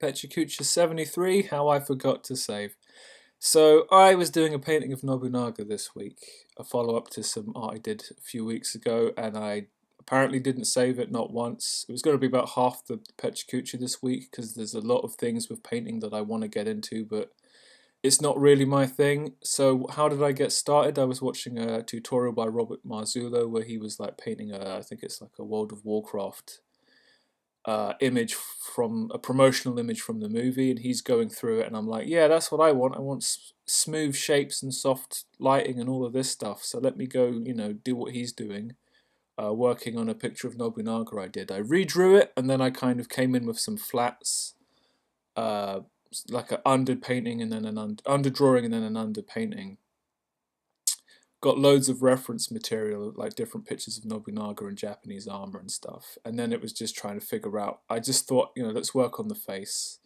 Pecha Kucha 73, How I Forgot to Save. So I was doing a painting of Nobunaga this week, a follow-up to some art I did a few weeks ago, and I apparently didn't save it, not once. It was going to be about half the Pecha Kucha this week, because there's a lot of things with painting that I want to get into, but it's not really my thing. So how did I get started? I was watching a tutorial by Robert Marzullo where he was like painting I think it's like a World of Warcraft image from a promotional image from the movie, and he's going through it, and I'm like, yeah, that's what I want. I want smooth shapes and soft lighting and all of this stuff. So let me go, do what he's doing. Working on a picture of Nobunaga, I did. I redrew it, and then I kind of came in with some flats, like an under painting and then an under drawing and then an under painting. Got loads of reference material, like different pictures of Nobunaga and Japanese armor and stuff. And then it was just trying to figure out. I just thought, let's work on the face.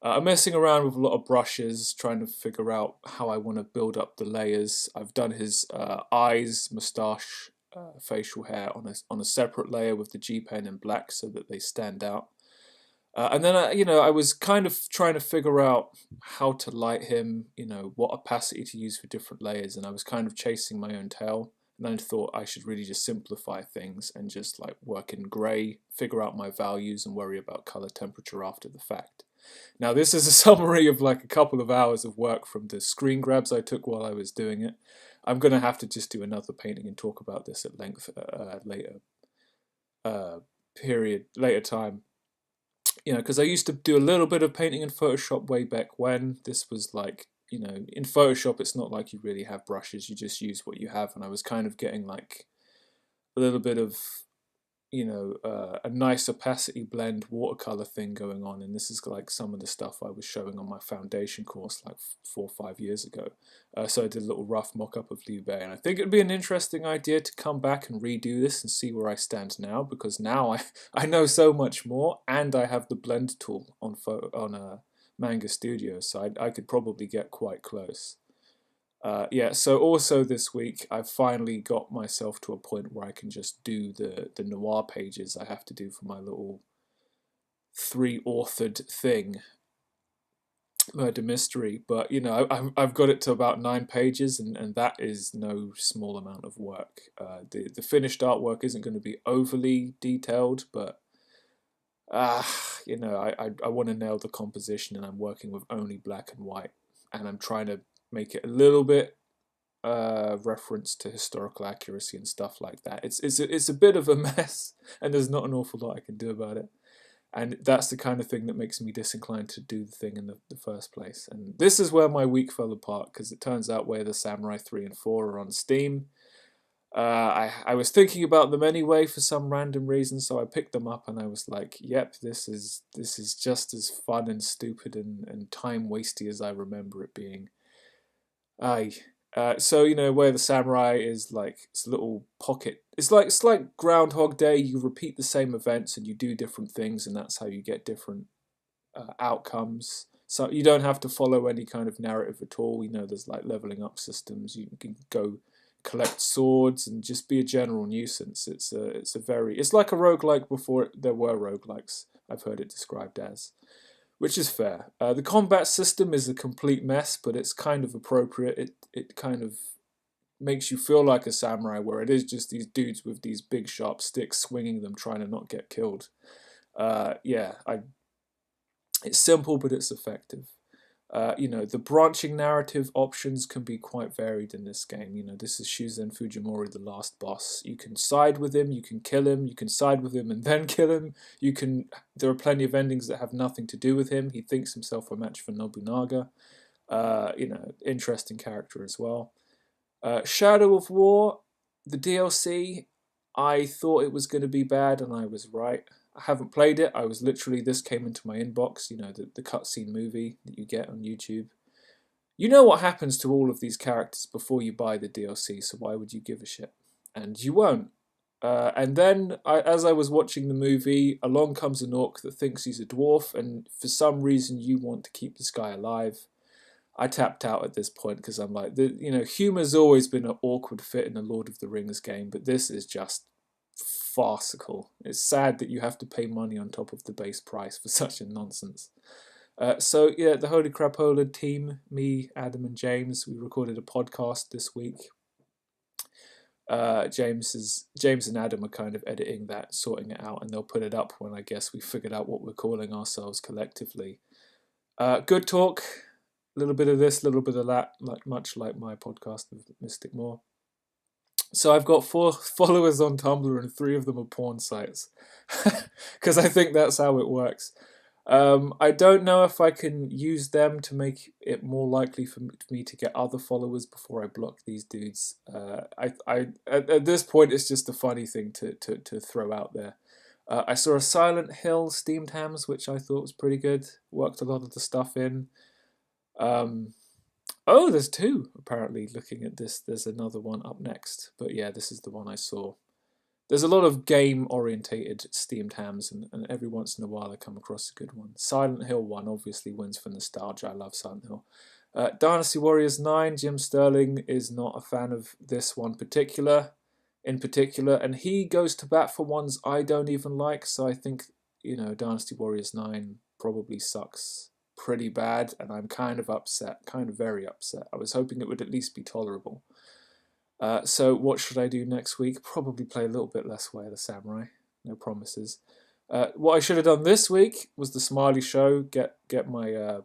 I'm messing around with a lot of brushes, trying to figure out how I want to build up the layers. I've done his eyes, moustache, facial hair on a separate layer with the G pen in black so that they stand out. And then, I was kind of trying to figure out how to light him, what opacity to use for different layers, and I was kind of chasing my own tail. And I thought I should really just simplify things and just like work in grey, figure out my values, and worry about color temperature after the fact. Now, this is a summary of like a couple of hours of work from the screen grabs I took while I was doing it. I'm going to have to just do another painting and talk about this at length later time. Because I used to do a little bit of painting in Photoshop way back when. This was like, in Photoshop, it's not like you really have brushes. You just use what you have. And I was kind of getting like a little bit of, a nice opacity blend watercolor thing going on. And this is like some of the stuff I was showing on my foundation course like 4 or 5 years ago. So I did a little rough mock-up of Liu Bei. And I think it'd be an interesting idea to come back and redo this and see where I stand now. Because now I know so much more. And I have the blend tool on Manga Studio. So I could probably get quite close. So also this week I've finally got myself to a point where I can just do the noir pages I have to do for my little 3-authored thing, murder mystery. But I've got it to about 9 pages, and that is no small amount of work. The finished artwork isn't going to be overly detailed, but I want to nail the composition, and I'm working with only black and white, and I'm trying to make it a little bit reference to historical accuracy and stuff like that. It's a bit of a mess, and there's not an awful lot I can do about it. And that's the kind of thing that makes me disinclined to do the thing in the first place. And this is where my week fell apart, because it turns out Way of the Samurai 3 and 4 are on Steam. I was thinking about them anyway for some random reason, so I picked them up and I was like, yep, this is just as fun and stupid and time wasty as I remember it being. So Way of the Samurai is like it's a little pocket. It's like Groundhog Day. You repeat the same events and you do different things, and that's how you get different outcomes. So you don't have to follow any kind of narrative at all. There's like leveling up systems. You can go collect swords and just be a general nuisance. It's like a roguelike before there were roguelikes. I've heard it described as. Which is fair. The combat system is a complete mess, but it's kind of appropriate. It kind of makes you feel like a samurai, where it is just these dudes with these big sharp sticks swinging them, trying to not get killed. It's simple, but it's effective. The branching narrative options can be quite varied in this game. This is Shuzen Fujimori, the last boss. You can side with him, you can kill him, you can side with him and then kill him. There are plenty of endings that have nothing to do with him. He thinks himself a match for Nobunaga. Interesting character as well. Shadow of War, the DLC, I thought it was going to be bad, and I was right. I haven't played it. This came into my inbox, the cutscene movie that you get on YouTube. You know what happens to all of these characters before you buy the DLC, so why would you give a shit? And you won't. And then, as I was watching the movie, along comes an orc that thinks he's a dwarf, and for some reason you want to keep this guy alive. I tapped out at this point because I'm like, humor's always been an awkward fit in a Lord of the Rings game, but this is just farcical. It's sad that you have to pay money on top of the base price for such a nonsense. So yeah, the Holy Crapola team, me, Adam, and James, we recorded a podcast this week. James and Adam are kind of editing that, sorting it out, and they'll put it up when I guess we figured out what we're calling ourselves collectively. Good talk, a little bit of this, a little bit of that, much like my podcast with Mystic Moore. So I've got 4 followers on Tumblr, and 3 of them are porn sites, because I think that's how it works. I don't know if I can use them to make it more likely for me to get other followers before I block these dudes. At this point, it's just a funny thing to throw out there. I saw a Silent Hill steamed hams, which I thought was pretty good. Worked a lot of the stuff in. Oh, there's 2 apparently. Looking at this, there's another one up next. But yeah, this is the one I saw. There's a lot of game-orientated steamed hams, and every once in a while I come across a good one. Silent Hill 1 obviously wins for nostalgia. I love Silent Hill. Dynasty Warriors 9, Jim Sterling is not a fan of this one in particular, and he goes to bat for ones I don't even like, so I think, Dynasty Warriors 9 probably sucks pretty bad, and I'm kind of upset, kind of very upset. I was hoping it would at least be tolerable. So what should I do next week? Probably play a little bit less Way of the Samurai. No promises. What I should have done this week was the Smiley Show. Get my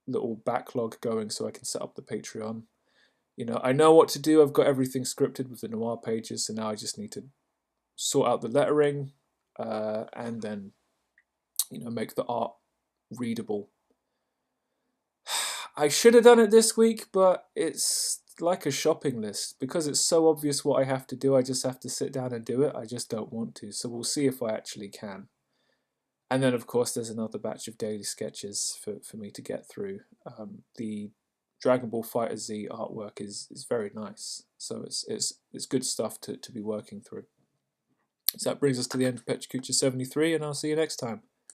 little backlog going so I can set up the Patreon. I know what to do. I've got everything scripted with the noir pages, so now I just need to sort out the lettering and then make the art readable. I should have done it this week, but it's like a shopping list. Because it's so obvious what I have to do, I just have to sit down and do it. I just don't want to. So we'll see if I actually can. And then, of course, there's another batch of daily sketches for me to get through. The Dragon Ball Fighter Z artwork is very nice. So it's good stuff to be working through. So that brings us to the end of Pecha Kucha 73, and I'll see you next time.